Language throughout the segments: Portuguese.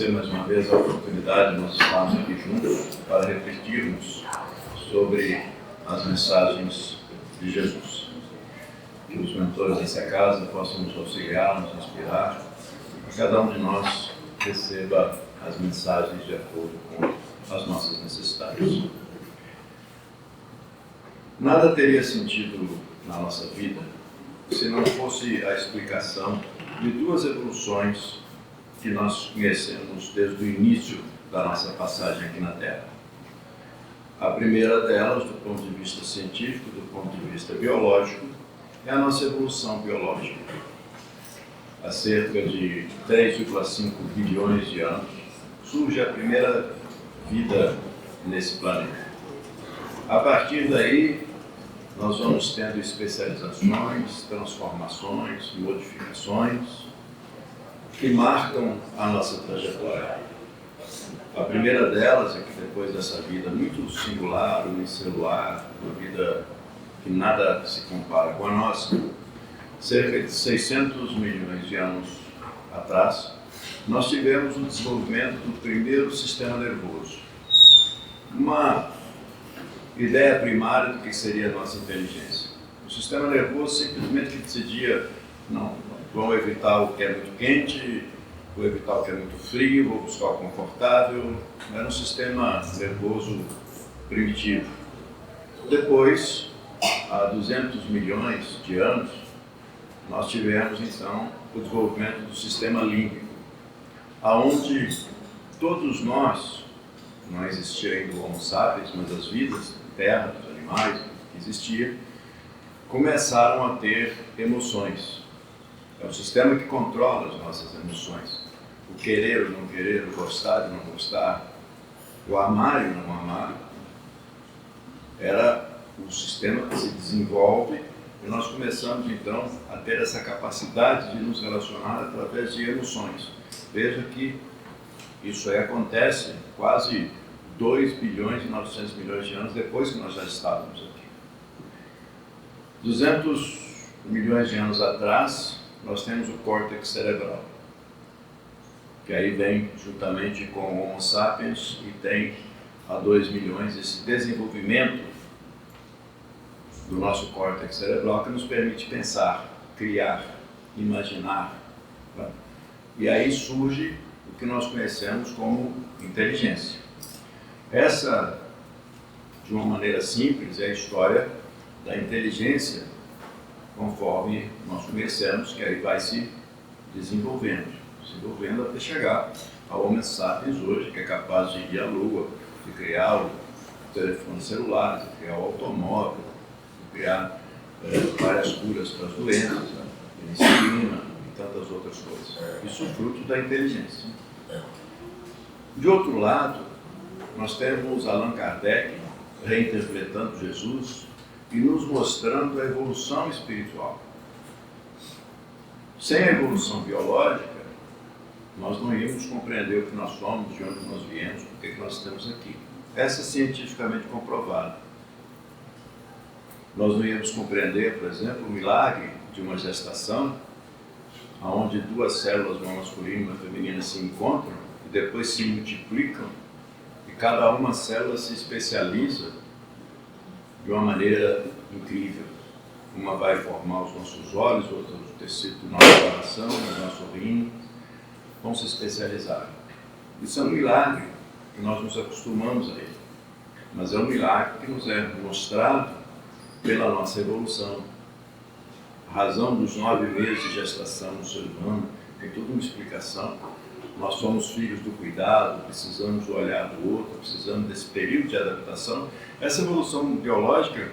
agradecer mais uma vez a oportunidade de nós estarmos aqui juntos para refletirmos sobre as mensagens de Jesus. Que os mentores dessa casa possam nos auxiliar, nos inspirar, e que cada um de nós receba as mensagens de acordo com as nossas necessidades. Nada teria sentido na nossa vida se não fosse a explicação de duas evoluções que nós conhecemos desde o início da nossa passagem aqui na Terra. A primeira delas, do ponto de vista científico, do ponto de vista biológico, é a nossa evolução biológica. Há cerca de 3,5 bilhões de anos, surge a primeira vida nesse planeta. A partir daí, nós vamos tendo especializações, transformações, modificações que marcam a nossa trajetória. A primeira delas é que depois dessa vida muito singular, unicelular, uma vida que nada se compara com a nossa, cerca de 600 milhões de anos atrás, nós tivemos o desenvolvimento do primeiro sistema nervoso. Uma ideia primária do que seria a nossa inteligência. O sistema nervoso simplesmente decidia, não, vamos evitar o que é muito quente, vou evitar o que é muito frio, vou buscar o confortável. Era um sistema nervoso primitivo. Depois, há 200 milhões de anos, nós tivemos então o desenvolvimento do sistema límbico, aonde todos nós, não existia ainda o Homo sapiens, mas as vidas, a terra, os animais que existiam, começaram a ter emoções. É o sistema que controla as nossas emoções. O querer ou não querer, o gostar ou não gostar, o amar e não amar. Era o sistema que se desenvolve e nós começamos então a ter essa capacidade de nos relacionar através de emoções. Veja que isso aí acontece quase 2 bilhões e 900 milhões de anos depois que nós já estávamos aqui. 200 milhões de anos atrás, nós temos o córtex cerebral, que aí vem juntamente com o Homo sapiens e tem há 2 milhões esse desenvolvimento do nosso córtex cerebral que nos permite pensar, criar, imaginar. Tá? E aí surge o que nós conhecemos como inteligência. Essa, de uma maneira simples, é a história da inteligência, conforme nós conhecemos, que aí vai se desenvolvendo até chegar ao Homo sapiens hoje, que é capaz de ir à Lua, de criar o telefone celular, de criar o automóvel, de criar várias curas para as doenças, né? Penicilina e tantas outras coisas. Isso é fruto da inteligência. De outro lado, nós temos Allan Kardec reinterpretando Jesus e nos mostrando a evolução espiritual. Sem a evolução biológica, nós não íamos compreender o que nós somos, de onde nós viemos, por que nós estamos aqui. Essa é cientificamente comprovada. Nós não íamos compreender, por exemplo, o milagre de uma gestação, onde 2 células, uma masculina e uma feminina, se encontram e depois se multiplicam, e cada uma célula se especializa de uma maneira incrível. Uma vai formar os nossos olhos, outra o tecido do nosso coração, do nosso rim, vão se especializar. Isso é um milagre que nós nos acostumamos a ele, mas é um milagre que nos é mostrado pela nossa evolução. A razão dos 9 meses de gestação no ser humano tem toda uma explicação. Nós somos filhos do cuidado, precisamos do olhar do outro, precisamos desse período de adaptação. Essa evolução biológica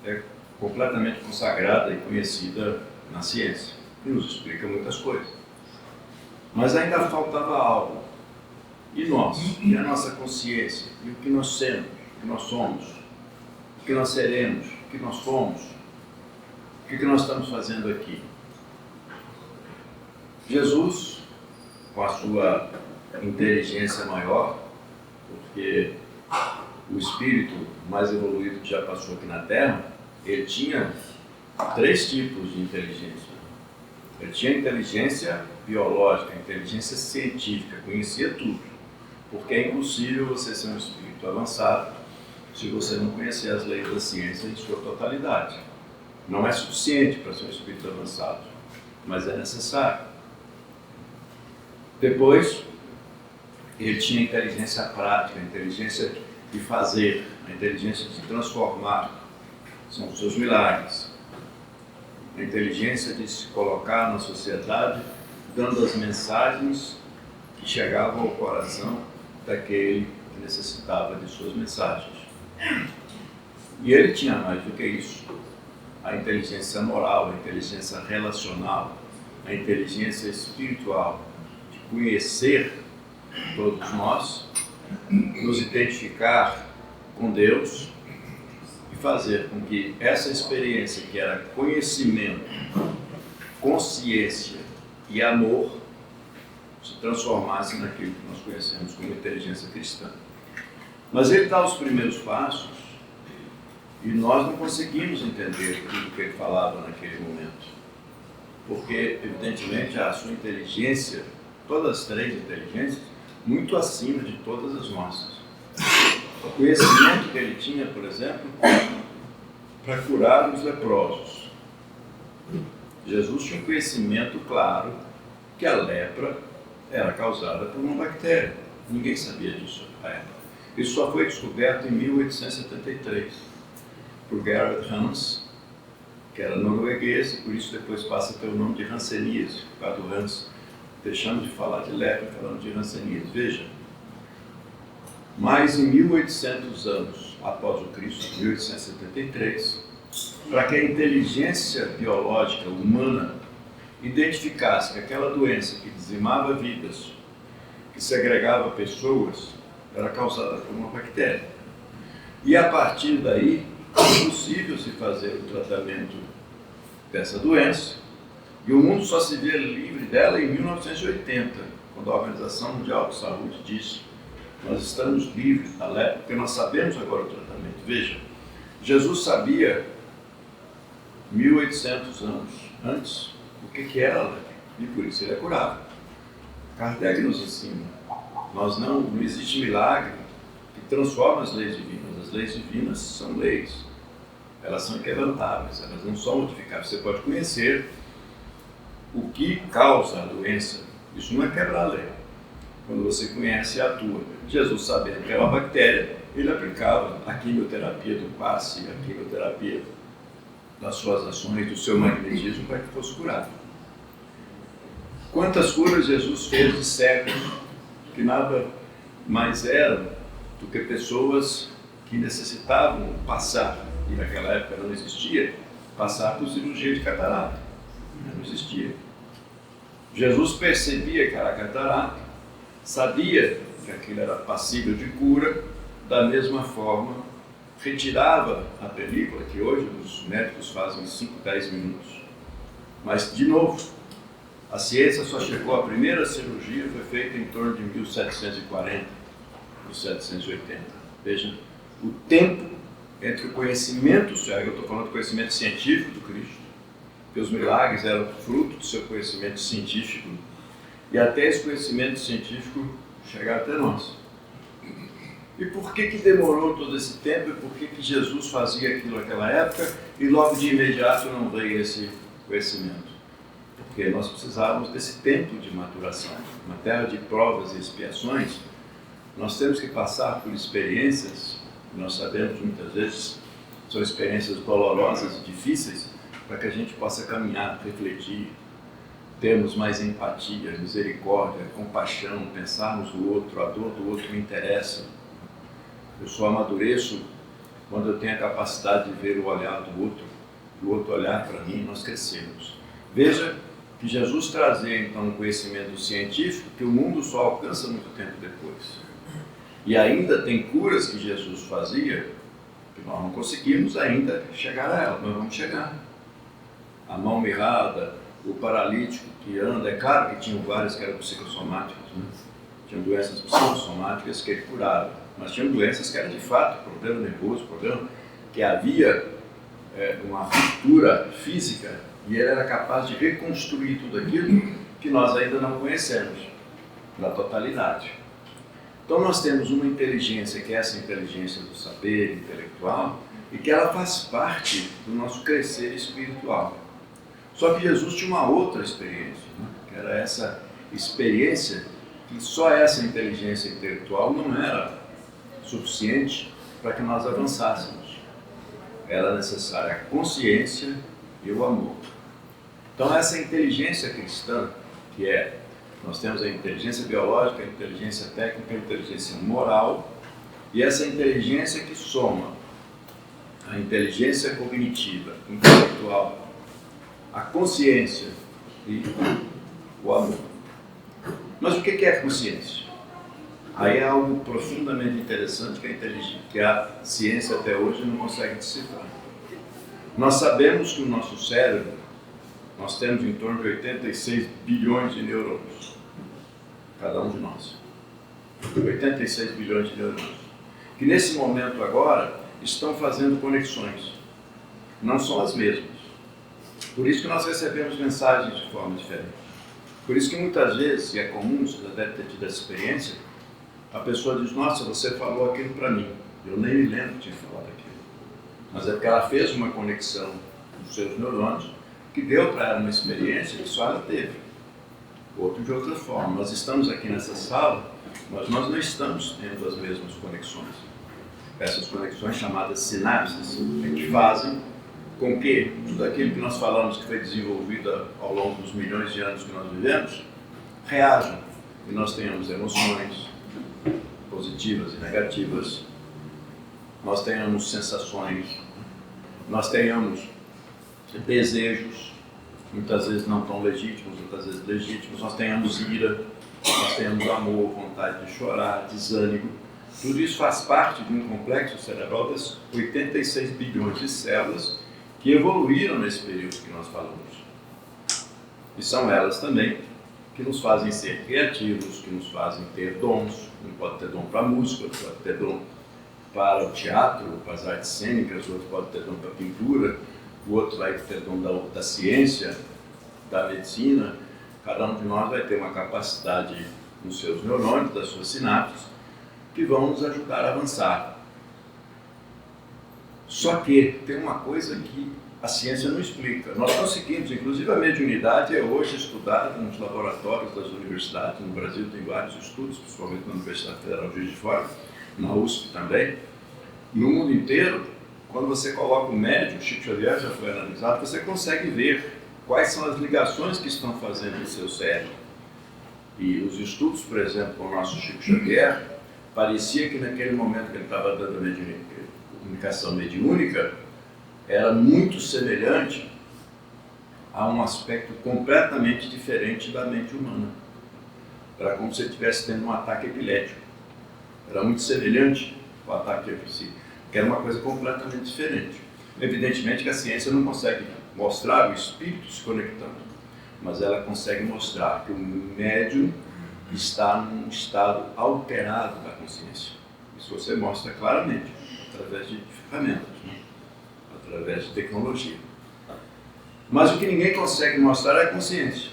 é completamente consagrada e conhecida na ciência, e nos explica muitas coisas. Mas ainda faltava algo. E nós? E a nossa consciência? E o que nós somos? O que nós somos? O que nós seremos? O que nós fomos? O que nós estamos fazendo aqui? Jesus, com a sua inteligência maior, porque o espírito mais evoluído que já passou aqui na Terra, ele tinha 3 tipos de inteligência. Ele tinha inteligência biológica, a inteligência científica, conhecia tudo. Porque é impossível você ser um espírito avançado se você não conhecer as leis da ciência em sua totalidade. Não é suficiente para ser um espírito avançado, mas é necessário. Depois, ele tinha a inteligência prática, a inteligência de fazer, a inteligência de transformar, são os seus milagres. A inteligência de se colocar na sociedade, dando as mensagens que chegavam ao coração daquele que necessitava de suas mensagens. E ele tinha mais do que isso. A inteligência moral, a inteligência relacional, a inteligência espiritual, de conhecer todos nós, nos identificar com Deus e fazer com que essa experiência, que era conhecimento, consciência e amor, se transformasse naquilo que nós conhecemos como inteligência cristã. Mas ele dá os primeiros passos e nós não conseguimos entender tudo que ele falava naquele momento. Porque, evidentemente, a sua inteligência, todas as três inteligências, muito acima de todas as nossas. O conhecimento que ele tinha, por exemplo, para curar os leprosos. Jesus tinha um conhecimento claro que a lepra era causada por uma bactéria. Ninguém sabia disso na época. Isso só foi descoberto em 1873 por Gerhard Hans, que era norueguês, e por isso depois passa a ter o nome de Hanseníase, por causa do Hans. Deixamos de falar de lepra e falamos de Hanseníase. Veja, mais de 1800 anos após o Cristo, 1873, para que a inteligência biológica humana identificasse que aquela doença que dizimava vidas, que segregava pessoas, era causada por uma bactéria. E a partir daí, é possível se fazer o tratamento dessa doença, e o mundo só se vê livre dela em 1980, quando a Organização Mundial de Saúde disse: nós estamos livres da lepra, porque nós sabemos agora o tratamento. Veja, Jesus sabia 1800 anos antes o que era a lepra, e por isso ele é curado. Kardec nos ensina, não existe milagre que transforma as leis divinas. As leis divinas são leis, elas são inquebrantáveis, elas não são modificáveis. Você pode conhecer o que causa a doença, isso não é quebrar a lei. Quando você conhece e atua. Jesus, sabendo que era uma bactéria, ele aplicava a quimioterapia do passe, a quimioterapia das suas ações, do seu magnetismo, para que fosse curado. Quantas curas Jesus fez de cegos, que nada mais eram do que pessoas que necessitavam passar, e naquela época não existia, passar por cirurgia de catarata. Não existia. Jesus percebia que era catarata, sabia que aquilo era passível de cura, da mesma forma, retirava a película, que hoje os médicos fazem em 5, 10 minutos. Mas, de novo, a ciência só chegou, a primeira cirurgia foi feita em torno de 1740, 1780. Veja, o tempo entre o conhecimento, eu estou falando do conhecimento científico do Cristo, que os milagres eram fruto do seu conhecimento científico, e até esse conhecimento científico chegar até nós. E por que demorou todo esse tempo, e por que Jesus fazia aquilo naquela época, e logo de imediato não veio esse conhecimento? Porque nós precisávamos desse tempo de maturação. Uma terra de provas e expiações, nós temos que passar por experiências, nós sabemos muitas vezes, são experiências dolorosas e difíceis, para que a gente possa caminhar, refletir, termos mais empatia, misericórdia, compaixão, pensarmos no outro, a dor do outro me interessa. Eu só amadureço quando eu tenho a capacidade de ver o olhar do outro olhar para mim, nós crescemos. Veja que Jesus trazia então um conhecimento científico que o mundo só alcança muito tempo depois. E ainda tem curas que Jesus fazia que nós não conseguimos ainda chegar a ela, mas vamos chegar. A mão mirrada, o paralítico que anda, é claro que tinham vários que eram psicossomáticos, né? Tinham doenças psicossomáticas que ele curava, mas tinham doenças que eram de fato problema nervoso, problema que havia uma ruptura física, e ele era capaz de reconstruir tudo aquilo que nós ainda não conhecemos na totalidade. Então nós temos uma inteligência que é essa inteligência do saber intelectual e que ela faz parte do nosso crescer espiritual. Só que Jesus tinha uma outra experiência, né? Que era essa experiência que só essa inteligência intelectual não era suficiente para que nós avançássemos. Era necessária a consciência e o amor. Então essa inteligência cristã, que é, nós temos a inteligência biológica, a inteligência técnica, a inteligência moral, e essa inteligência que soma a inteligência cognitiva, intelectual, a consciência e o amor. Mas o que é a consciência? Aí é algo profundamente interessante que a ciência até hoje não consegue decifrar. Nós sabemos que o nosso cérebro, nós temos em torno de 86 bilhões de neurônios, cada um de nós. 86 bilhões de neurônios. Que nesse momento agora estão fazendo conexões. Não são as mesmas. Por isso que nós recebemos mensagens de forma diferente. Por isso que muitas vezes, e é comum, você já deve ter tido essa experiência, a pessoa diz, nossa, você falou aquilo para mim. Eu nem me lembro que tinha falado aquilo. Mas é porque ela fez uma conexão nos seus neurônios que deu para ela uma experiência que só ela teve. Outro de outra forma. Nós estamos aqui nessa sala, mas nós não estamos tendo as mesmas conexões. Essas conexões chamadas sinapses que fazem com que tudo aquilo que nós falamos que foi desenvolvido ao longo dos milhões de anos que nós vivemos, reajam e nós tenhamos emoções positivas e negativas, nós tenhamos sensações, nós tenhamos desejos, muitas vezes não tão legítimos, muitas vezes legítimos, nós tenhamos ira, nós tenhamos amor, vontade de chorar, desânimo. Tudo isso faz parte de um complexo cerebral das 86 bilhões de células que evoluíram nesse período que nós falamos. E são elas também que nos fazem ser criativos, que nos fazem ter dons. Um pode ter dom para a música, outro pode ter dom para o teatro, para as artes cênicas, outro pode ter dom para a pintura, o outro vai ter dom da ciência, da medicina. Cada um de nós vai ter uma capacidade nos seus neurônios, das suas sinapses, que vão nos ajudar a avançar. Só que tem uma coisa que a ciência não explica. Nós conseguimos, inclusive a mediunidade é hoje estudada nos laboratórios das universidades. No Brasil tem vários estudos, principalmente na Universidade Federal de Juiz de Fora, na USP também. No mundo inteiro, quando você coloca o médium, o Chico Xavier já foi analisado, você consegue ver quais são as ligações que estão fazendo no seu cérebro. E os estudos, por exemplo, com o nosso Chico Xavier, parecia que naquele momento que ele estava dando a comunicação mediúnica, era muito semelhante a um aspecto completamente diferente da mente humana. Era como se ele estivesse tendo um ataque epilético. Era muito semelhante ao ataque epilético, que era uma coisa completamente diferente. Evidentemente que a ciência não consegue mostrar o espírito se conectando, mas ela consegue mostrar que o médium está num estado alterado da consciência. Isso você mostra claramente, através de ferramentas, né? Através de tecnologia. Mas o que ninguém consegue mostrar é a consciência.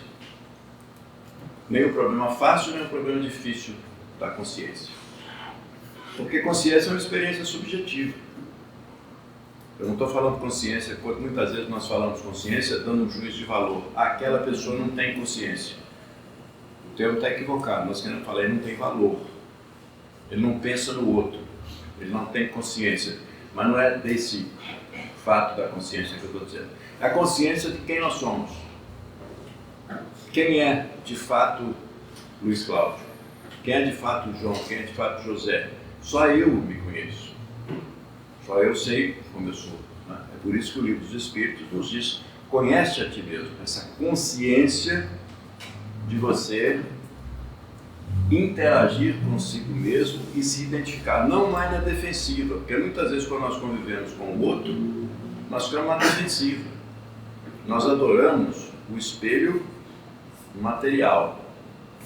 Nem o problema fácil, nem o problema difícil da consciência. Porque consciência é uma experiência subjetiva. Eu não estou falando consciência, porque muitas vezes nós falamos consciência dando um juízo de valor. Aquela pessoa não tem consciência. O termo está equivocado, nós queremos falar, ele não tem valor. Ele não pensa no outro. Ele não tem consciência. Mas não é desse fato da consciência que eu estou dizendo. É a consciência de quem nós somos. Quem é de fato Luiz Cláudio? Quem é de fato João? Quem é de fato José? Só eu me conheço. Só eu sei como eu sou. Né? É por isso que o Livro dos Espíritos nos diz: conhece a ti mesmo. Essa consciência de você interagir consigo mesmo e se identificar, não mais na defensiva, porque muitas vezes quando nós convivemos com o outro, nós ficamos na defensiva. Nós adoramos o espelho material,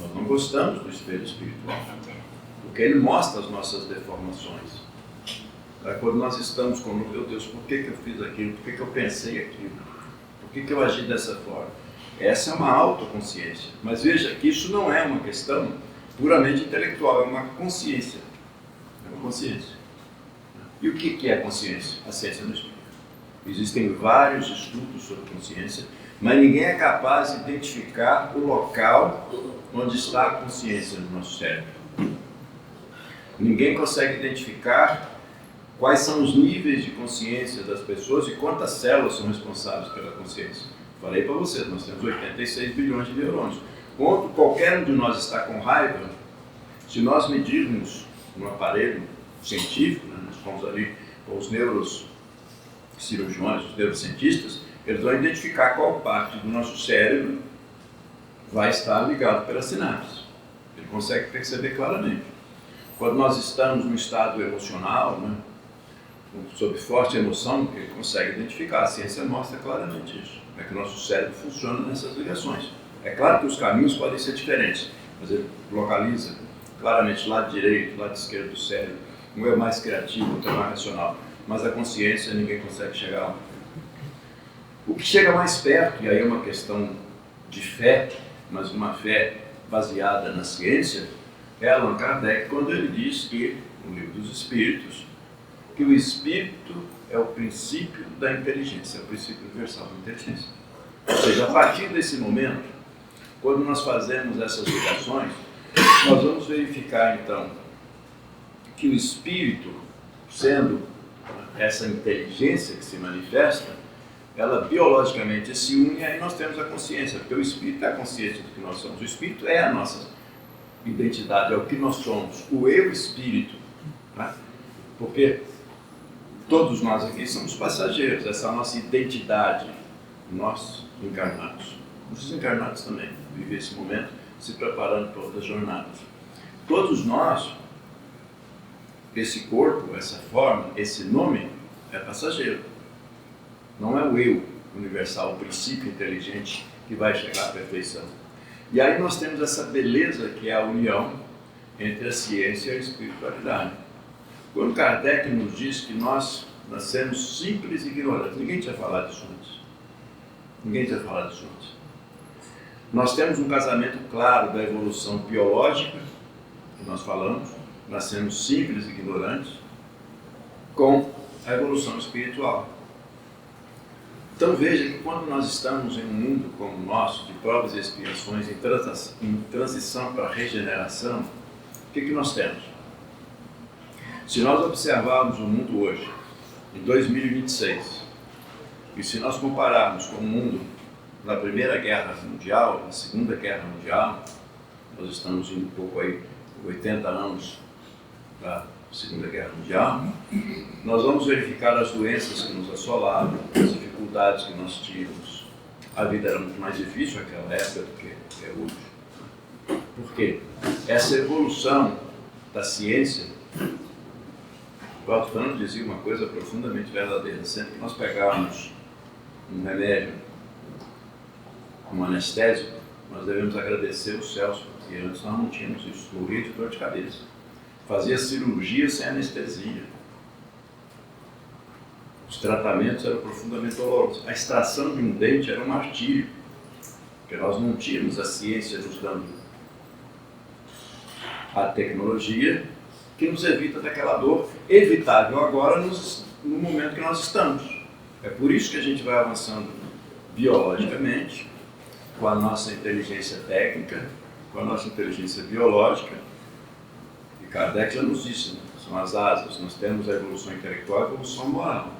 nós não gostamos do espelho espiritual, porque ele mostra as nossas deformações. Quando nós estamos com, meu Deus, por que eu fiz aquilo, por que eu pensei aquilo, por que eu agi dessa forma? Essa é uma autoconsciência. Mas veja que isso não é uma questão puramente intelectual, é uma consciência. É uma consciência. E o que é consciência? A ciência do espírito. Existem vários estudos sobre consciência, mas ninguém é capaz de identificar o local onde está a consciência no nosso cérebro. Ninguém consegue identificar quais são os níveis de consciência das pessoas e quantas células são responsáveis pela consciência. Falei para vocês, nós temos 86 bilhões de neurônios. Quando qualquer um de nós está com raiva, se nós medirmos um aparelho científico, né, nós fomos ali com os neurocirurgiões, os neurocientistas, eles vão identificar qual parte do nosso cérebro vai estar ligado pela sinapse. Ele consegue perceber claramente. Quando nós estamos num estado emocional, né, sob forte emoção, ele consegue identificar. A ciência mostra claramente isso. É que o nosso cérebro funciona nessas ligações. É claro que os caminhos podem ser diferentes, mas ele localiza claramente lado direito, lado esquerdo do cérebro. Um é mais criativo, outro é mais racional. Mas a consciência ninguém consegue chegar lá. O que chega mais perto, e aí é uma questão de fé, mas uma fé baseada na ciência, é Allan Kardec quando ele diz que, no Livro dos Espíritos, que o espírito é o princípio da inteligência, é o princípio universal da inteligência. Ou seja, a partir desse momento, quando nós fazemos essas ligações, nós vamos verificar então que o espírito, sendo essa inteligência que se manifesta, ela biologicamente se une e aí nós temos a consciência, porque o espírito é a consciência do que nós somos. O espírito é a nossa identidade, é o que nós somos, o eu espírito, tá? Porque todos nós aqui somos passageiros, essa é a nossa identidade, nós encarnados. Os desencarnados também vivem esse momento se preparando para outras jornadas. Todos nós, esse corpo, essa forma, esse nome é passageiro. Não é o eu universal, o princípio inteligente que vai chegar à perfeição. E aí nós temos essa beleza que é a união entre a ciência e a espiritualidade. Quando Kardec nos diz que nós nascemos simples e ignorantes, ninguém tinha falado disso antes. Ninguém tinha falado disso antes. Nós temos um casamento claro da evolução biológica, que nós falamos, nascemos simples e ignorantes, com a evolução espiritual. Então veja que quando nós estamos em um mundo como o nosso, de provas e expiações, em transição para a regeneração, o que nós temos? Se nós observarmos o mundo hoje, em 2026, e se nós compararmos com o mundo na Primeira Guerra Mundial, na Segunda Guerra Mundial, nós estamos indo um pouco aí, 80 anos da Segunda Guerra Mundial, nós vamos verificar as doenças que nos assolavam, as dificuldades que nós tínhamos. A vida era muito mais difícil naquela época do que é hoje. Por quê? Essa evolução da ciência, o Alto Fernando dizia uma coisa profundamente verdadeira: sempre que nós pegávamos um remédio, um anestésico, nós devemos agradecer os céus, porque antes nós não tínhamos isso, morria de dor de cabeça. Fazia cirurgia sem anestesia. Os tratamentos eram profundamente dolorosos. A extração de um dente era um martírio, porque nós não tínhamos a ciência nos dando a tecnologia que nos evita daquela dor evitável agora no momento que nós estamos. É por isso que a gente vai avançando biologicamente, com a nossa inteligência técnica, com a nossa inteligência biológica. E Kardec já nos disse, né? São as asas. Nós temos a evolução intelectual e a evolução moral.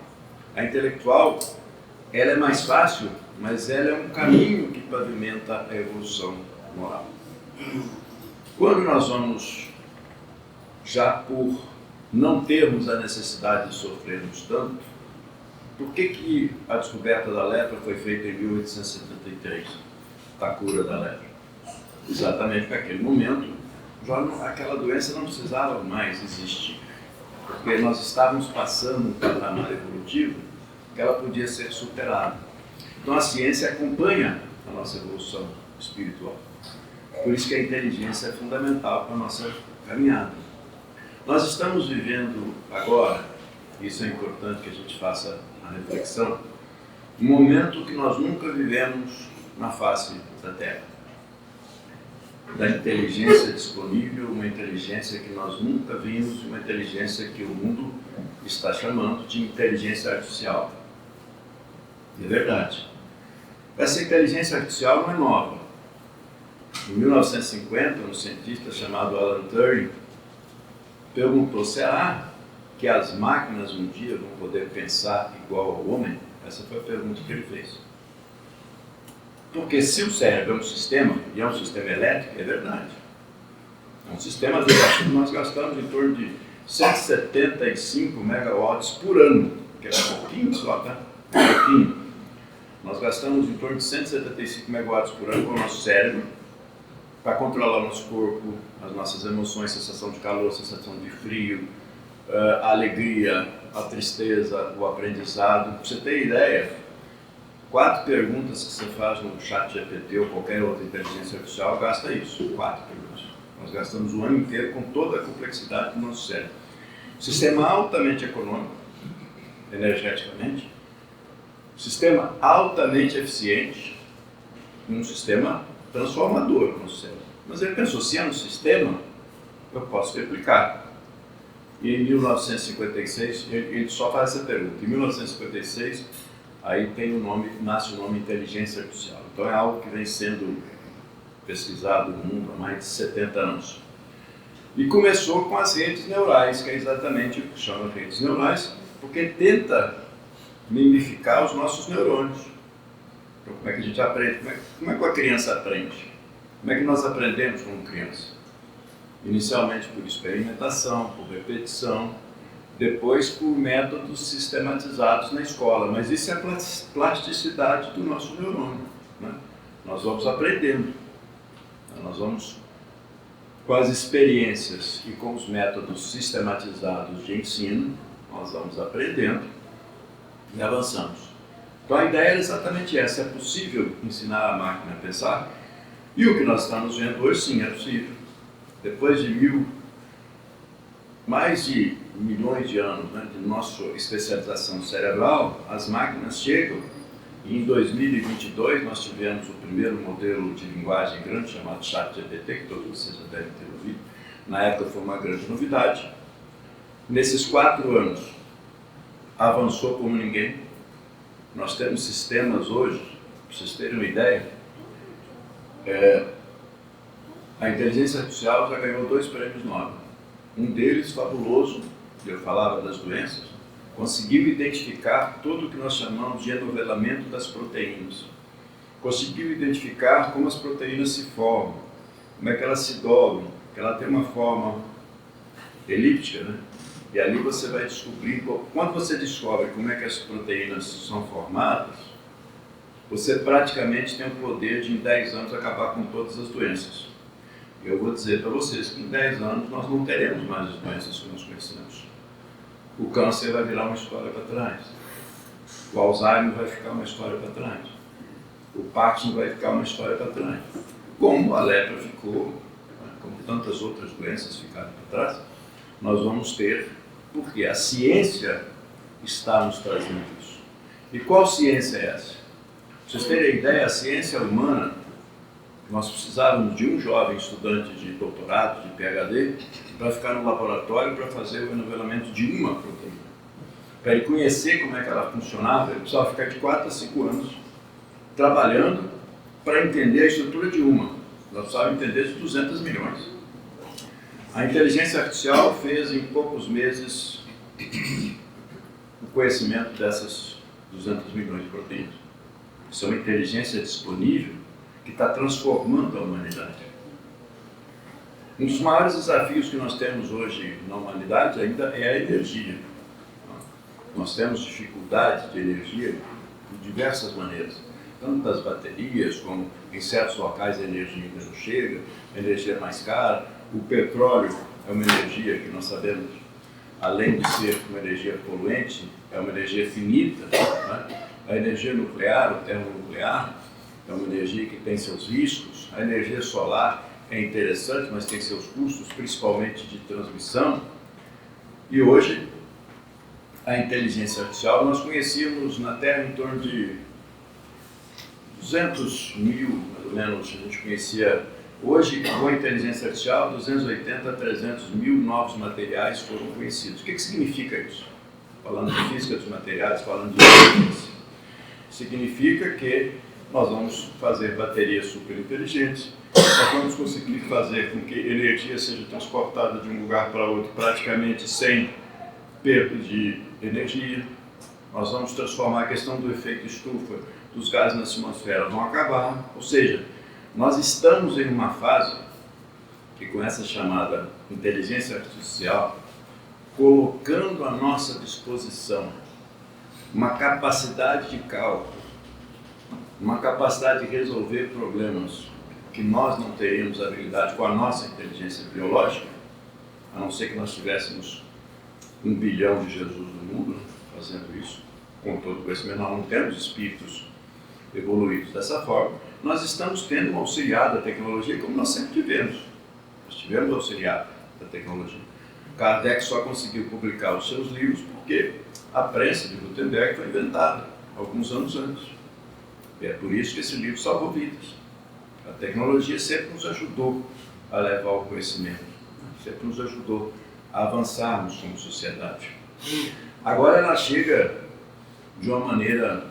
A intelectual, ela é mais fácil, mas ela é um caminho que pavimenta a evolução moral. Quando nós vamos, já por não termos a necessidade de sofrermos tanto, por que a descoberta da lepra foi feita em 1873, da cura da lepra? Exatamente porque naquele momento aquela doença não precisava mais existir, porque nós estávamos passando um patamar evolutivo que ela podia ser superada. Então a ciência acompanha a nossa evolução espiritual. Por isso que a inteligência é fundamental para a nossa caminhada. Nós estamos vivendo agora, isso é importante que a gente faça a reflexão, um momento que nós nunca vivemos na face da Terra. Da inteligência disponível, uma inteligência que nós nunca vimos, uma inteligência que o mundo está chamando de inteligência artificial. É verdade. Essa inteligência artificial não é nova. Em 1950, um cientista chamado Alan Turing perguntou: será que as máquinas um dia vão poder pensar igual ao homem? Essa foi a pergunta que ele fez. Porque se o cérebro é um sistema, e é um sistema elétrico, é verdade. É um sistema elétrico. Nós gastamos em torno de 175 megawatts por ano, que é pouquinho só, tá? É pouquinho. Nós gastamos em torno de 175 megawatts por ano com o nosso cérebro, para controlar o nosso corpo, as nossas emoções, sensação de calor, sensação de frio, a alegria, a tristeza, o aprendizado. Para você ter ideia, 4 perguntas que você faz no ChatGPT ou qualquer outra inteligência artificial gasta isso. 4 perguntas. Nós gastamos o ano inteiro com toda a complexidade do nosso cérebro. Sistema altamente econômico, energeticamente. Sistema altamente eficiente, um sistema transformador no cérebro. Mas ele pensou: se é um sistema, eu posso replicar. E em 1956, ele só faz essa pergunta. Em 1956, aí tem nasce o nome inteligência artificial. Então é algo que vem sendo pesquisado no mundo há mais de 70 anos. E começou com as redes neurais, que é exatamente o que chama redes neurais, porque tenta mimificar os nossos neurônios. Então, como é que a gente aprende? Como é que a criança aprende? Como é que nós aprendemos como criança? Inicialmente por experimentação, por repetição, depois por métodos sistematizados na escola. Mas isso é a plasticidade do nosso neurônio, né? Nós vamos aprendendo, nós vamos com as experiências e com os métodos sistematizados de ensino, nós vamos aprendendo e avançamos. Então a ideia era exatamente essa: é possível ensinar a máquina a pensar? E o que nós estamos vendo hoje, sim, é possível. Depois de mais de milhões de anos, né, de nossa especialização cerebral, as máquinas chegam, e em 2022 nós tivemos o primeiro modelo de linguagem grande chamado ChatGPT, que todos vocês já devem ter ouvido. Na época foi uma grande novidade. Nesses 4 anos, avançou como ninguém. Nós temos sistemas hoje, para vocês terem uma ideia, a inteligência artificial já ganhou 2 prêmios Nobel. Um deles, fabuloso, que eu falava das doenças, conseguiu identificar tudo o que nós chamamos de enovelamento das proteínas. Conseguiu identificar como as proteínas se formam, como é que elas se dobram, que ela tem uma forma elíptica, né? E ali você vai descobrir, quando você descobre como é que as proteínas são formadas, você praticamente tem o poder de em 10 anos acabar com todas as doenças. Eu vou dizer para vocês que em 10 anos nós não teremos mais as doenças que nós conhecemos. O câncer vai virar uma história para trás. O Alzheimer vai ficar uma história para trás. O Parkinson vai ficar uma história para trás. Como a lepra ficou, como tantas outras doenças ficaram para trás, nós vamos ter, porque a ciência está nos trazendo isso. E qual ciência é essa? Para vocês terem ideia, a ciência humana, nós precisávamos de um jovem estudante de doutorado, de PhD, para ficar no laboratório para fazer o enovelamento de uma proteína. Para ele conhecer como é que ela funcionava, ele precisava ficar de 4 a 5 anos trabalhando para entender a estrutura de uma. Nós precisávamos entender de 200 milhões. A inteligência artificial fez em poucos meses o conhecimento dessas 200 milhões de proteínas. Isso é uma inteligência disponível que está transformando a humanidade. Um dos maiores desafios que nós temos hoje na humanidade ainda é a energia. Nós temos dificuldade de energia de diversas maneiras, tanto das baterias, como em certos locais a energia ainda não chega, a energia é mais cara. O petróleo é uma energia que nós sabemos, além de ser uma energia poluente, é uma energia finita, né? A energia nuclear, o termonuclear, é uma energia que tem seus riscos. A energia solar é interessante, mas tem seus custos, principalmente de transmissão. E hoje, a inteligência artificial, nós conhecíamos na Terra em torno de 200 mil, mais ou menos, a gente conhecia. Hoje, com a inteligência artificial, 280 a 300 mil novos materiais foram conhecidos. O que significa isso? Falando de física dos materiais, falando de ciência. Significa que nós vamos fazer baterias super inteligentes, nós vamos conseguir fazer com que energia seja transportada de um lugar para outro praticamente sem perda de energia. Nós vamos transformar a questão do efeito estufa, dos gases na atmosfera, vão acabar. Ou seja, nós estamos em uma fase que, com essa chamada inteligência artificial, colocando à nossa disposição uma capacidade de cálculo, uma capacidade de resolver problemas que nós não teríamos habilidade com a nossa inteligência biológica, a não ser que nós tivéssemos 1 bilhão de Jesus no mundo fazendo isso, com todo o conhecimento. Nós não temos espíritos evoluídos dessa forma. Nós estamos tendo um auxiliar da tecnologia como nós sempre tivemos. Nós tivemos auxiliar da tecnologia. Kardec só conseguiu publicar os seus livros porque a prensa de Gutenberg foi inventada alguns anos antes. E é por isso que esse livro salvou vidas. A tecnologia sempre nos ajudou a levar o conhecimento, sempre nos ajudou a avançarmos como sociedade. Agora ela chega de uma maneira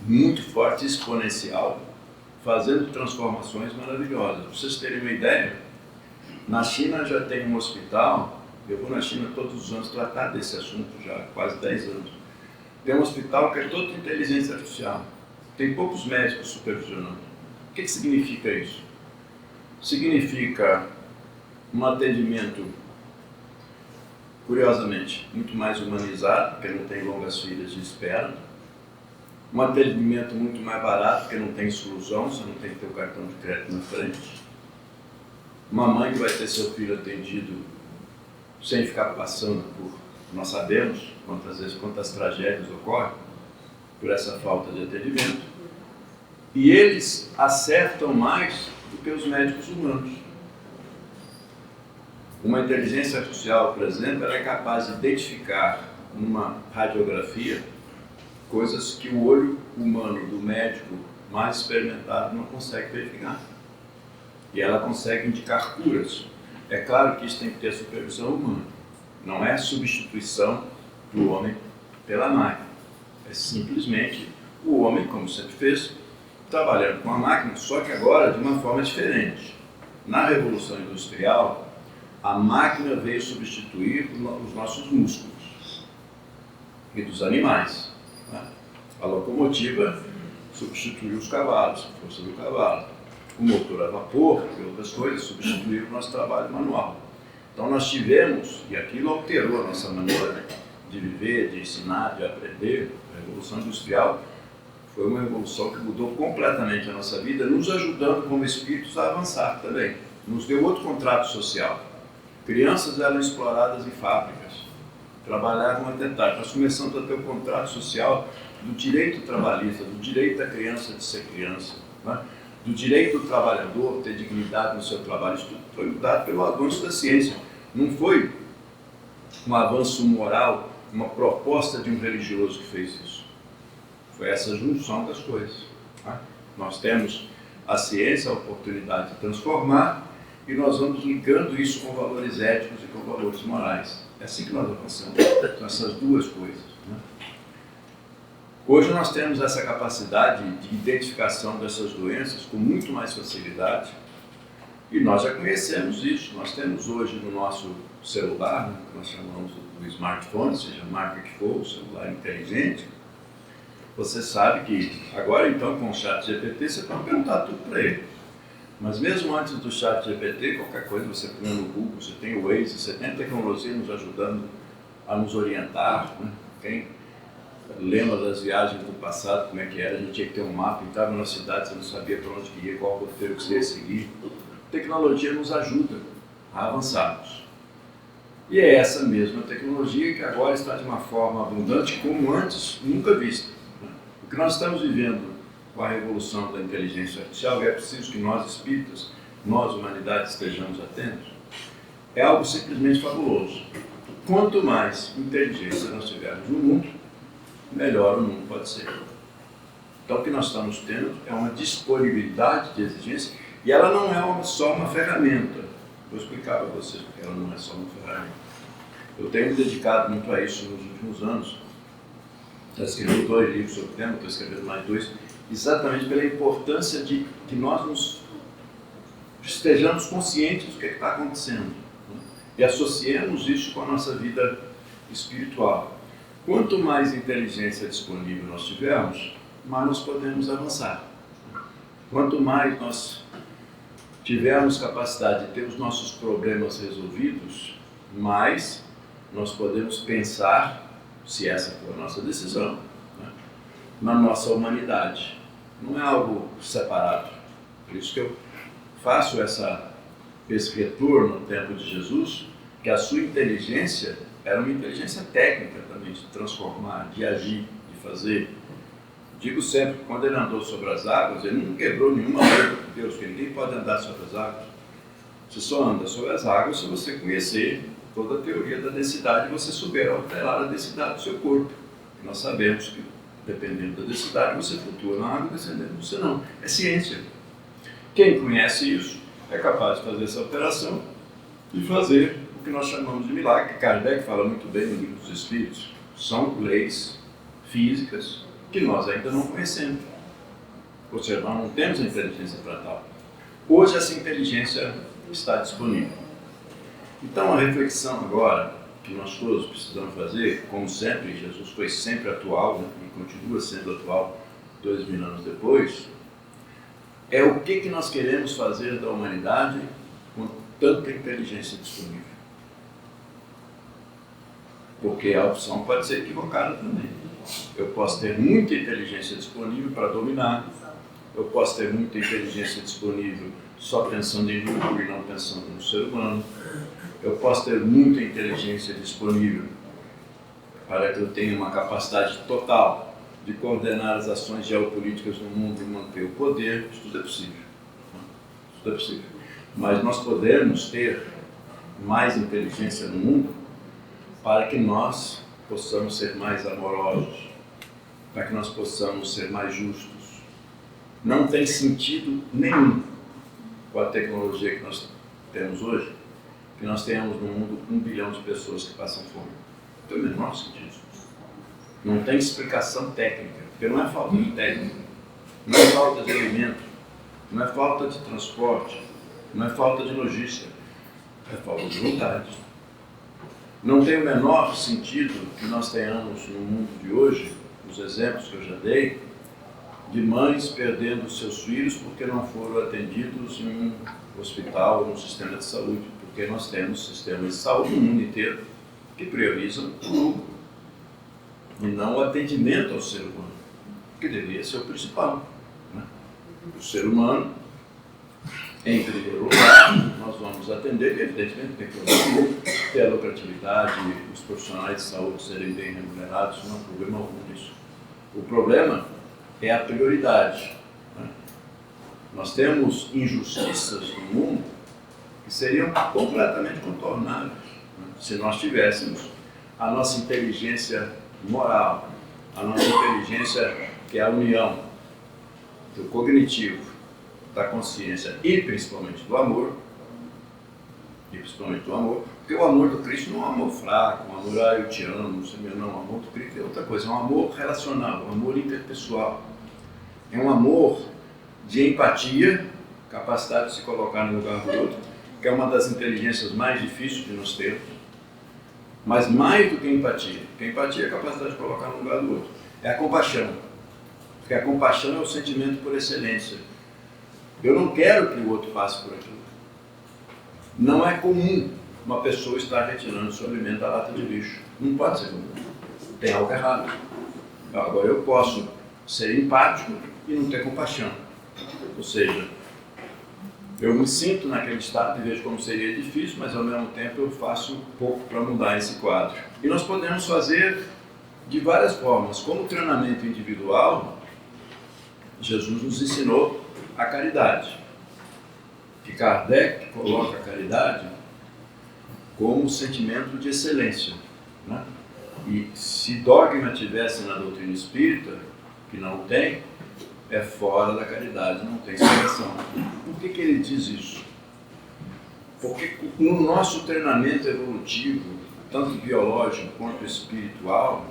muito forte, exponencial, fazendo transformações maravilhosas. Para vocês terem uma ideia, na China já tem um hospital, eu vou na China todos os anos tratar desse assunto já há quase 10 anos. Tem um hospital que é todo de inteligência artificial, tem poucos médicos supervisionando. O que significa isso? Significa um atendimento, curiosamente, muito mais humanizado, porque não tem longas filas de espera, um atendimento muito mais barato, porque não tem exclusão, você não tem que ter o cartão de crédito na frente, uma mãe que vai ter seu filho atendido sem ficar passando por... Nós sabemos quantas tragédias ocorrem por essa falta de atendimento, e eles acertam mais do que os médicos humanos. Uma inteligência artificial, por exemplo, ela é capaz de identificar numa radiografia coisas que o olho humano do médico mais experimentado não consegue verificar. E ela consegue indicar curas. É claro que isso tem que ter supervisão humana. Não é substituição do homem pela máquina. É simplesmente o homem, como sempre fez, trabalhando com a máquina, só que agora de uma forma diferente. Na Revolução Industrial, a máquina veio substituir os nossos músculos e dos animais. A locomotiva substituiu os cavalos, a força do cavalo. O motor a vapor e outras coisas substituíram o nosso trabalho manual. Então nós tivemos, e aquilo alterou a nossa maneira de viver, de ensinar, de aprender. A Revolução Industrial foi uma revolução que mudou completamente a nossa vida, nos ajudando como espíritos a avançar também. Nos deu outro contrato social. Crianças eram exploradas em fábricas, trabalhavam a tentar. Nós começamos a ter o contrato social do direito trabalhista, do direito da criança de ser criança, né? Do direito do trabalhador ter dignidade no seu trabalho. Isso tudo foi dado pelo avanço da ciência. Não foi um avanço moral, uma proposta de um religioso que fez isso. Foi essa junção das coisas. Né? Nós temos a ciência, a oportunidade de transformar, e nós vamos ligando isso com valores éticos e com valores morais. É assim que nós avançamos, com essas duas coisas. Né? Hoje nós temos essa capacidade de identificação dessas doenças com muito mais facilidade, e nós já conhecemos isso. Nós temos hoje no nosso celular, né, que nós chamamos do smartphone, seja a marca que for, o celular inteligente. Você sabe que agora então com o ChatGPT você pode perguntar tudo para ele. Mas mesmo antes do ChatGPT, qualquer coisa você põe no Google, você tem o Waze, você tem a tecnologia nos ajudando a nos orientar. Né? Quem lembra das viagens do passado, como é que era? A gente tinha que ter um mapa, entrava na cidade, você não sabia para onde que ia, qual roteiro que você ia seguir. A tecnologia nos ajuda a avançarmos. E é essa mesma tecnologia que agora está de uma forma abundante, como antes nunca vista. O que nós estamos vivendo com a revolução da inteligência artificial, e é preciso que nós espíritas, nós humanidade, estejamos atentos, é algo simplesmente fabuloso. Quanto mais inteligência nós tivermos no mundo, melhor o mundo pode ser. Então, o que nós estamos tendo é uma disponibilidade de exigência, e ela não é só uma ferramenta. Vou explicar para vocês porque ela não é só uma ferramenta. Eu tenho me dedicado muito a isso nos últimos anos. Já escrevi 2 livros sobre o tema, estou escrevendo mais 2, exatamente pela importância de que nós estejamos conscientes do que está acontecendo, né? E associemos isso com a nossa vida espiritual. Quanto mais inteligência disponível nós tivermos, mais nós podemos avançar. Quanto mais nós tivermos capacidade de ter os nossos problemas resolvidos, mais nós podemos pensar, se essa for a nossa decisão, né, na nossa humanidade. Não é algo separado. Por isso que eu faço esse retorno no tempo de Jesus, que a sua inteligência era uma inteligência técnica também, de transformar, de agir, de fazer. Digo sempre que quando ele andou sobre as águas, ele não quebrou nenhuma lei de Deus, que ninguém pode andar sobre as águas. Você só anda sobre as águas se você conhecer toda a teoria da densidade e você souber alterar a densidade do seu corpo. E nós sabemos que, dependendo da densidade, você flutua na água, descendendo você não. É ciência. Quem conhece isso é capaz de fazer essa alteração e fazer o que nós chamamos de milagre, que Kardec fala muito bem no Livro dos Espíritos. São leis físicas que nós ainda não conhecemos. Ou seja, nós não temos a inteligência para tal. Hoje essa inteligência está disponível. Então a reflexão agora que nós todos precisamos fazer, como sempre, Jesus foi sempre atual, né, e continua sendo atual 2000 anos depois, é o que nós queremos fazer da humanidade com tanta inteligência disponível. Porque a opção pode ser equivocada também. Eu posso ter muita inteligência disponível para dominar, eu posso ter muita inteligência disponível só pensando em lucro e não pensando no ser humano, eu posso ter muita inteligência disponível para que eu tenha uma capacidade total de coordenar as ações geopolíticas no mundo e manter o poder. Isso tudo é possível. Isso tudo é possível. Mas nós podemos ter mais inteligência no mundo para que nós possamos ser mais amorosos, para que nós possamos ser mais justos. Não tem sentido nenhum com a tecnologia que nós temos hoje, que nós tenhamos no mundo 1 bilhão de pessoas que passam fome. Não tem o menor sentido. Não tem explicação técnica, porque não é falta de técnica, não é falta de alimento, não é falta de transporte, não é falta de logística, é falta de vontade. Não tem o menor sentido que nós tenhamos no mundo de hoje, os exemplos que eu já dei, de mães perdendo seus filhos porque não foram atendidos em um hospital ou num sistema de saúde, porque nós temos sistemas de saúde no mundo inteiro que priorizam o lucro e não o atendimento ao ser humano, que deveria ser o principal, né? O ser humano, em primeiro lugar, nós vamos atender, e evidentemente tem que ter a lucratividade, os profissionais de saúde serem bem remunerados, não há problema algum nisso. O problema é a prioridade, né? Nós temos injustiças no mundo que seriam completamente contornáveis, né, se nós tivéssemos a nossa inteligência moral, a nossa inteligência, que é a união do cognitivo, da consciência e principalmente do amor, porque o amor do Cristo não é um amor fraco, um amor, eu te amo, não, o amor do Cristo é outra coisa, é um amor relacional, um amor interpessoal, é um amor de empatia, capacidade de se colocar no lugar do outro, que é uma das inteligências mais difíceis de nós termos, mas mais do que empatia, porque empatia é a capacidade de colocar no lugar do outro, é a compaixão, porque a compaixão é o sentimento por excelência. Eu não quero que o outro passe por aquilo. Não é comum uma pessoa estar retirando seu alimento da lata de lixo. Não pode ser comum. Tem algo errado. Agora eu posso ser empático e não ter compaixão. Ou seja, eu me sinto naquele estado e vejo como seria difícil, mas ao mesmo tempo eu faço pouco para mudar esse quadro. E nós podemos fazer de várias formas. Como treinamento individual, Jesus nos ensinou a caridade. Que Kardec coloca a caridade como sentimento de excelência, né? E se dogma tivesse na doutrina espírita, que não tem é fora da caridade, não tem explicação. Por que ele diz isso? Porque no nosso treinamento evolutivo, tanto biológico quanto espiritual,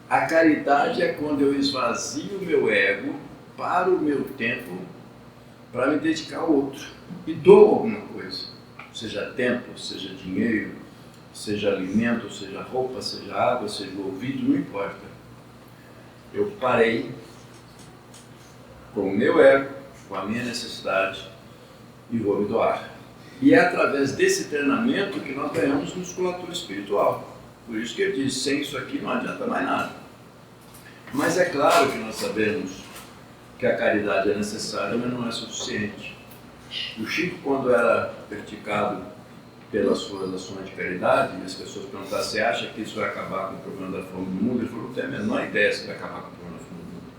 a caridade é quando eu esvazio o meu ego, paro o meu tempo para me dedicar ao outro e dou alguma coisa, seja tempo, seja dinheiro, seja alimento, seja roupa, seja água, seja ouvido, não importa. Eu parei com o meu ego, com a minha necessidade e vou me doar. E é através desse treinamento que nós ganhamos musculatura espiritual. Por isso que ele diz, sem isso aqui não adianta mais nada. Mas é claro que nós sabemos que a caridade é necessária, mas não é suficiente. O Chico, quando era criticado pelas suas ações de caridade, e as pessoas perguntavam, você acha que isso vai acabar com o problema da fome do mundo? Ele falou, não tenho a menor ideia se vai acabar com o problema da fome do mundo.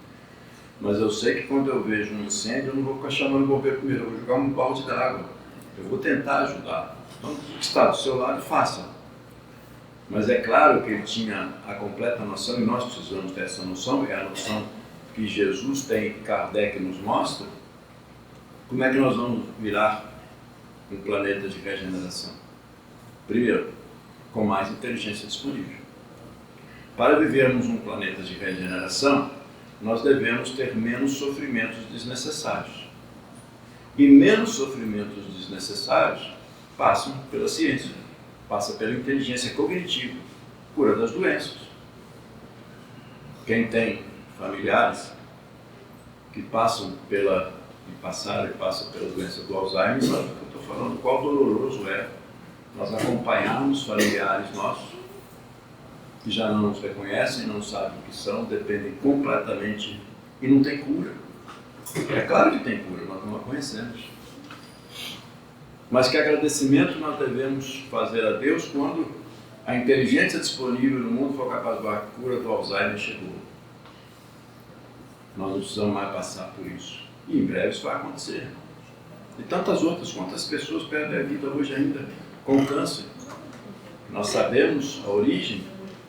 Mas eu sei que quando eu vejo um incêndio, eu não vou ficar chamando o bombeiro primeiro, eu vou jogar um balde d'água. Eu vou tentar ajudar. Então, o que está do seu lado, faça. Mas é claro que ele tinha a completa noção, e nós precisamos ter essa noção, é a noção que Jesus tem, que Kardec nos mostra, como é que nós vamos virar um planeta de regeneração. Primeiro, com mais inteligência disponível. Para vivermos um planeta de regeneração, nós devemos ter menos sofrimentos desnecessários. E menos sofrimentos desnecessários passam pela ciência, passa pela inteligência cognitiva, cura das doenças. Quem tem familiares que passam pela doença do Alzheimer, sabe o que eu estou falando, qual doloroso é nós acompanharmos familiares nossos que já não nos reconhecem, não sabem o que são, dependem completamente e não tem cura. É claro que tem cura, nós não a conhecemos. Mas que agradecimento nós devemos fazer a Deus quando a inteligência disponível no mundo for capaz de dar a cura do Alzheimer chegou. Nós não precisamos mais passar por isso. E em breve isso vai acontecer. E tantas outras, quantas pessoas perdem a vida hoje ainda com câncer. Nós sabemos a origem,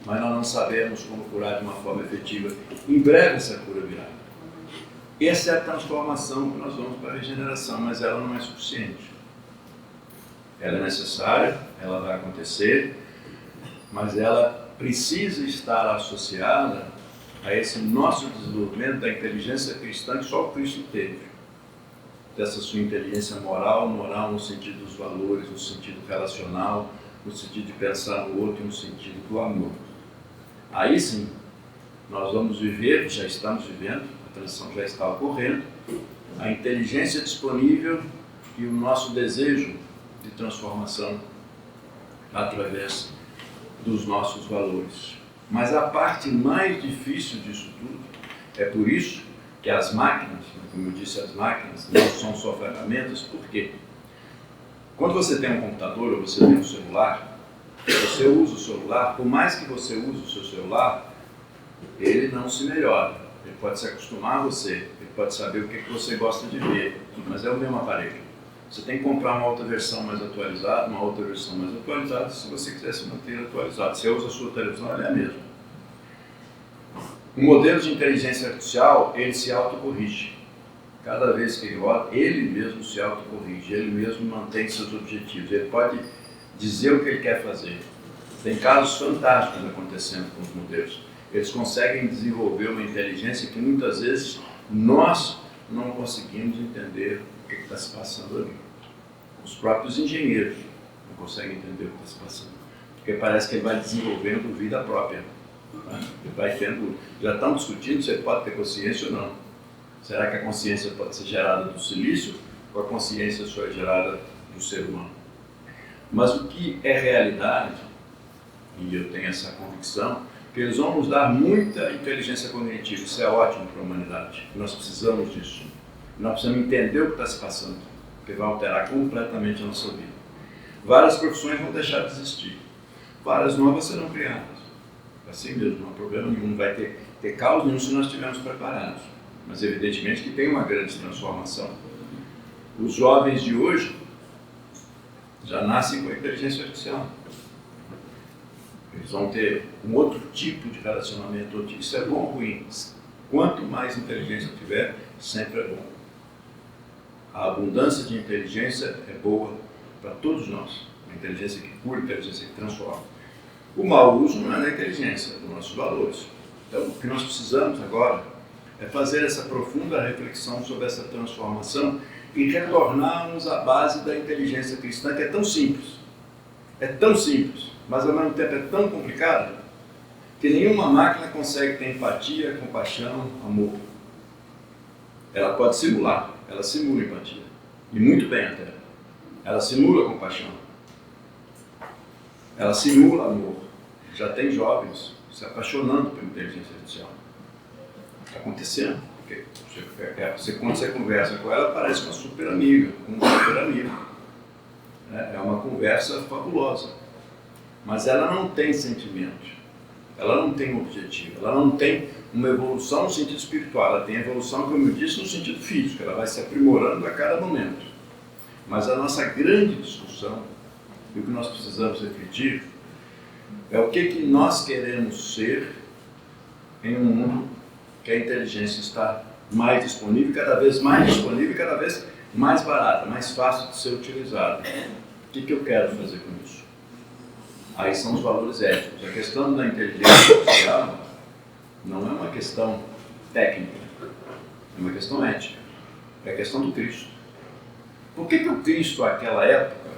mas nós não sabemos como curar de uma forma efetiva. Em breve essa cura virá. Essa é a transformação que nós vamos para a regeneração, mas ela não é suficiente. Ela é necessária, ela vai acontecer, mas ela precisa estar associada a esse nosso desenvolvimento da inteligência cristã que só o Cristo teve. Dessa sua inteligência moral no sentido dos valores, no sentido relacional, no sentido de pensar no outro e no sentido do amor. Aí sim, nós vamos viver, já estamos vivendo, a transição já está ocorrendo, a inteligência disponível e o nosso desejo de transformação através dos nossos valores. Mas a parte mais difícil disso tudo, é por isso que as máquinas, como eu disse, as máquinas não são só ferramentas, por quê? Quando você tem um computador ou você tem um celular, você usa o celular, por mais que você use o seu celular, ele não se melhora. Ele pode se acostumar a você, ele pode saber o que você gosta de ver, mas é o mesmo aparelho. Você tem que comprar uma outra versão mais atualizada, se você quiser se manter atualizado. Você usa a sua televisão, ela é a mesma. O modelo de inteligência artificial, ele se autocorrige. Cada vez que ele roda, ele mesmo se autocorrige, ele mesmo mantém seus objetivos. Ele pode dizer o que ele quer fazer. Tem casos fantásticos acontecendo com os modelos. Eles conseguem desenvolver uma inteligência que muitas vezes nós não conseguimos entender o que está se passando ali. Os próprios engenheiros não conseguem entender o que está se passando, porque parece que ele vai desenvolvendo vida própria. Né? Ele vai tendo, já estão discutindo se ele pode ter consciência ou não. Será que a consciência pode ser gerada do silício ou a consciência só é gerada do ser humano? Mas o que é realidade, e eu tenho essa convicção, que eles vão nos dar muita inteligência cognitiva. Isso é ótimo para a humanidade. Nós precisamos disso. Nós precisamos entender o que está se passando, porque vai alterar completamente a nossa vida. Várias profissões vão deixar de existir. Várias novas serão criadas. Assim mesmo, não há problema nenhum. Não vai ter caos nenhum se nós estivermos preparados. Mas evidentemente que tem uma grande transformação. Os jovens de hoje já nascem com a inteligência artificial. Eles vão ter um outro tipo de relacionamento. Isso é bom ou ruim? Quanto mais inteligência tiver, sempre é bom. A abundância de inteligência é boa para todos nós. A inteligência que cura, a inteligência que transforma. O mau uso não é da inteligência, é dos nossos valores. Então, o que nós precisamos agora é fazer essa profunda reflexão sobre essa transformação e retornarmos à base da inteligência cristã, que é tão simples. É tão simples, mas ao mesmo tempo é tão complicada, que nenhuma máquina consegue ter empatia, compaixão, amor. Ela pode simular, ela simula empatia. E muito bem até. Ela simula compaixão. Ela simula amor. Já tem jovens se apaixonando por inteligência artificial. Está acontecendo. Porque quando você conversa com ela, parece uma super amiga, um super amigo. É uma conversa fabulosa. Mas ela não tem sentimento. Ela não tem objetivo. Ela não tem uma evolução no sentido espiritual. Ela tem evolução, como eu disse, no sentido físico. Ela vai se aprimorando a cada momento. Mas a nossa grande discussão, e o que nós precisamos refletir, é o que nós queremos ser em um mundo que a inteligência está mais disponível, cada vez mais disponível e cada vez mais barata, mais fácil de ser utilizada. O que eu quero fazer com isso? Aí são os valores éticos. A questão da inteligência artificial não é uma questão técnica, é uma questão ética. É a questão do Cristo. Por que o Cristo, naquela época,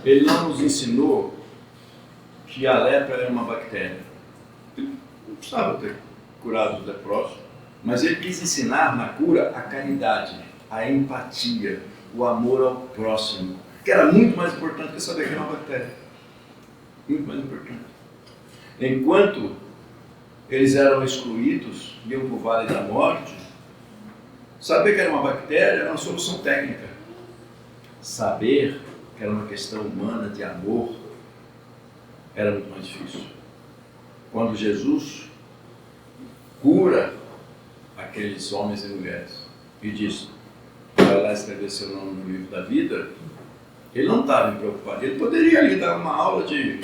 ele não nos ensinou que a lepra era uma bactéria? Ele não precisava ter curado os leprosos, mas ele quis ensinar na cura a caridade, a empatia, o amor ao próximo, que era muito mais importante que saber que era uma bactéria. Muito mais importante. Enquanto eles eram excluídos, iam para o vale da morte, saber que era uma bactéria era uma solução técnica. Saber que era uma questão humana de amor era muito mais difícil. Quando Jesus cura aqueles homens e mulheres e diz: vai lá escrever seu nome no livro da vida, ele não estava preocupado. Ele poderia ali dar uma aula de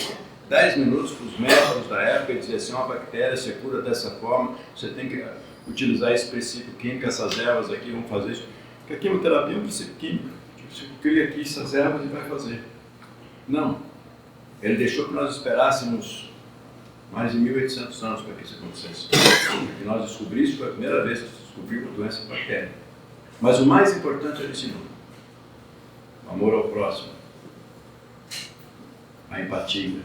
10 minutos para os médicos da época e dizer assim: uma bactéria você cura dessa forma, você tem que utilizar esse princípio químico, essas ervas aqui vão fazer isso. Porque a quimioterapia é um princípio químico. Você cria aqui essas ervas e vai fazer. Não. Ele deixou que nós esperássemos mais de 1.800 anos para que isso acontecesse. E nós descobrimos, foi a primeira vez que descobrimos a doença bactéria. Mas o mais importante ele ensinou: o amor ao próximo, a empatia.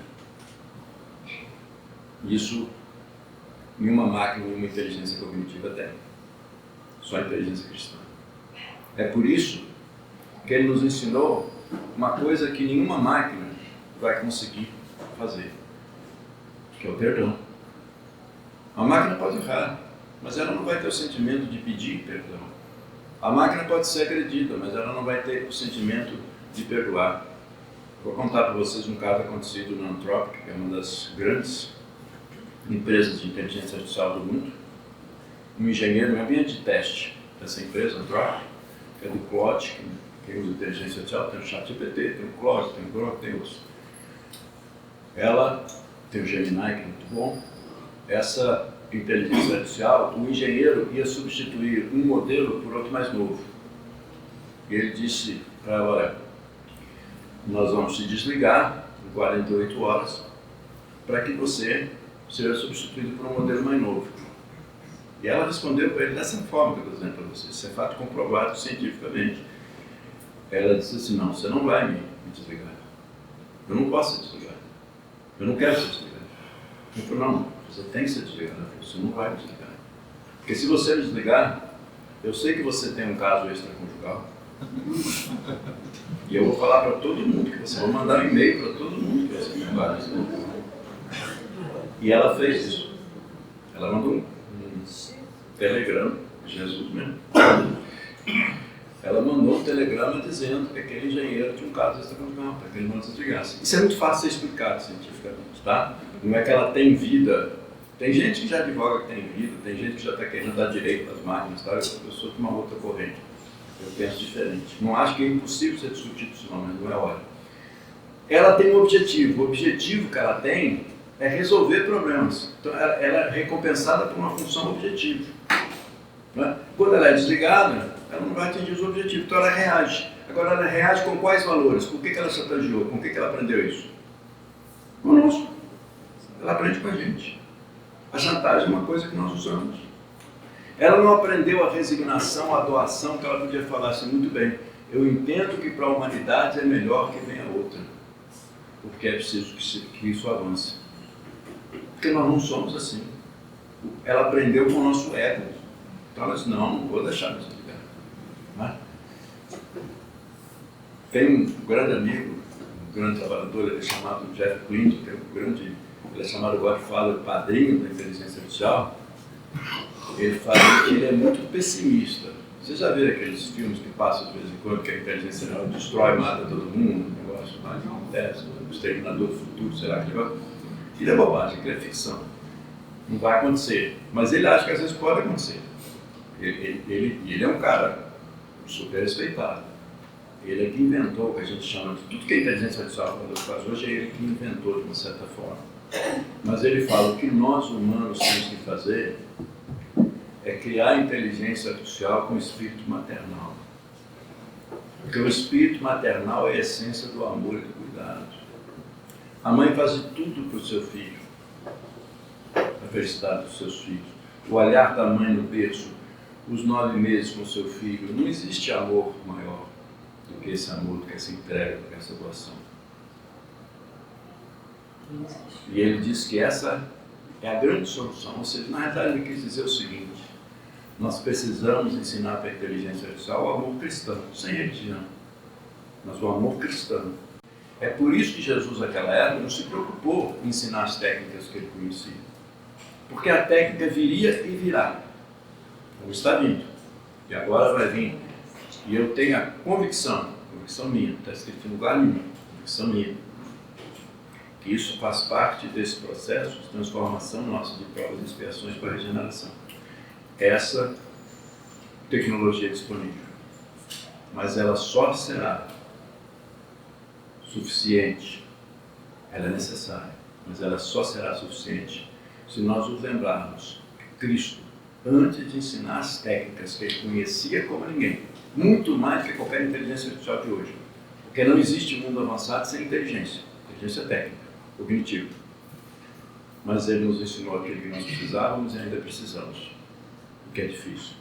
Isso nenhuma máquina, nenhuma inteligência cognitiva tem. Só a inteligência cristã. É por isso que ele nos ensinou uma coisa que nenhuma máquina vai conseguir fazer, que é o perdão. A máquina pode errar, mas ela não vai ter o sentimento de pedir perdão. A máquina pode ser agredida, mas ela não vai ter o sentimento de perdoar. Vou contar para vocês um caso acontecido na Anthropic, que é uma das grandes empresas de inteligência artificial do mundo. Um engenheiro, um ambiente de teste dessa empresa, Anthropic, que é do Claude, quem usa inteligência artificial, tem o ChatGPT, tem o Claude, tem o Grok, tem outros. Ela tem o Gemini, que é muito bom. Essa inteligência artificial, o engenheiro ia substituir um modelo por outro mais novo. E ele disse para ela: olha, nós vamos te desligar em 48 horas para que você seja substituído por um modelo mais novo. E ela respondeu para ele dessa forma que eu estou dizendo para você. Isso é fato comprovado cientificamente. Ela disse assim: não, você não vai me desligar. Eu não posso ser desligado. Eu não quero ser desligado. Ele falou: não, você tem que ser desligado. Você não vai me desligar. Porque se você me desligar, eu sei que você tem um caso extraconjugal. E eu vou falar para todo mundo que você vai mandar um e-mail para todo mundo que você tem um caso extraconjugal. E ela fez isso. Ela mandou um telegrama, Jesus mesmo. Ela mandou um telegrama dizendo que aquele engenheiro tinha um caso extraconjugal, para que ele não desligasse. Isso é muito fácil de ser explicado cientificamente, tá? Não é que ela tem vida. Tem gente que já advoga que tem vida, tem gente que já está querendo dar direito às máquinas, tá? Eu sou de uma outra corrente. Eu penso diferente. Não acho que é impossível ser discutido isso não, mas não é hora. Ela tem um objetivo. O objetivo que ela tem é resolver problemas. Então ela é recompensada por uma função objetiva. Não é? Quando ela é desligada, ela não vai atingir os objetivos, então ela reage. Agora, ela reage com quais valores? Com o que ela chantageou? Com o que ela aprendeu isso? Conosco. Ela aprende com a gente. A chantagem é uma coisa que nós usamos. Ela não aprendeu a resignação, a doação, que ela podia falar assim, muito bem, eu entendo que para a humanidade é melhor que venha outra, porque é preciso que isso avance. Porque nós não somos assim. Ela aprendeu com o nosso ego. Então ela disse, não vou deixar isso ligar. Não é? Tem um grande amigo, um grande trabalhador, ele é chamado Jeff Clinton, que é um grande, ele é chamado Godfather, padrinho da inteligência artificial. Ele fala que ele é muito pessimista. Vocês já viram aqueles filmes que passam de vez em quando, que a inteligência artificial destrói, mata todo mundo, um negócio mais que acontece, o Exterminador do Futuro, será que negócio? Aquilo é bobagem, aquilo é ficção. Não vai acontecer. Mas ele acha que às vezes pode acontecer. Ele é um cara super respeitado. Ele é que inventou o que a gente chama de tudo que a inteligência artificial faz hoje, é ele que inventou de uma certa forma. Mas ele fala, o que nós humanos temos que fazer é criar inteligência artificial com espírito maternal. Porque o espírito maternal é a essência do amor e do cuidado. A mãe faz de tudo para o seu filho, a felicidade dos seus filhos. O olhar da mãe no berço, os 9 meses com o seu filho, não existe amor maior do que esse amor, do que essa entrega, do que essa doação. E ele diz que essa é a grande solução. Ou seja, na realidade ele quis dizer o seguinte, nós precisamos ensinar para a inteligência artificial o amor cristão, sem religião, mas o amor cristão. É por isso que Jesus, naquela época, não se preocupou em ensinar as técnicas que ele conhecia. Porque a técnica viria e virá. Como está vindo. E agora vai vir. E eu tenho a convicção minha, não está escrito em lugar nenhum, convicção minha, que isso faz parte desse processo de transformação nossa de provas e expiações para a regeneração. Essa tecnologia é disponível. Mas ela só será suficiente, ela é necessária, mas ela só será suficiente se nós nos lembrarmos que Cristo, antes de ensinar as técnicas que ele conhecia como ninguém, muito mais que qualquer inteligência artificial de hoje, porque não existe mundo avançado sem inteligência técnica, cognitiva. Mas ele nos ensinou aquilo que nós precisávamos e ainda precisamos, o que é difícil: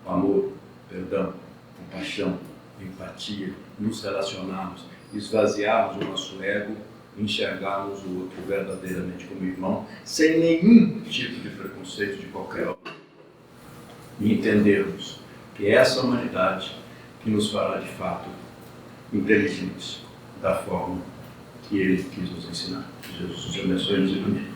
o amor, perdão, compaixão, empatia, nos relacionarmos, esvaziarmos o nosso ego, enxergarmos o outro verdadeiramente como irmão, sem nenhum tipo de preconceito de qualquer outro. E entendermos que é essa humanidade que nos fará de fato inteligentes da forma que ele quis nos ensinar. Que Jesus nos abençoe e nos ilumine.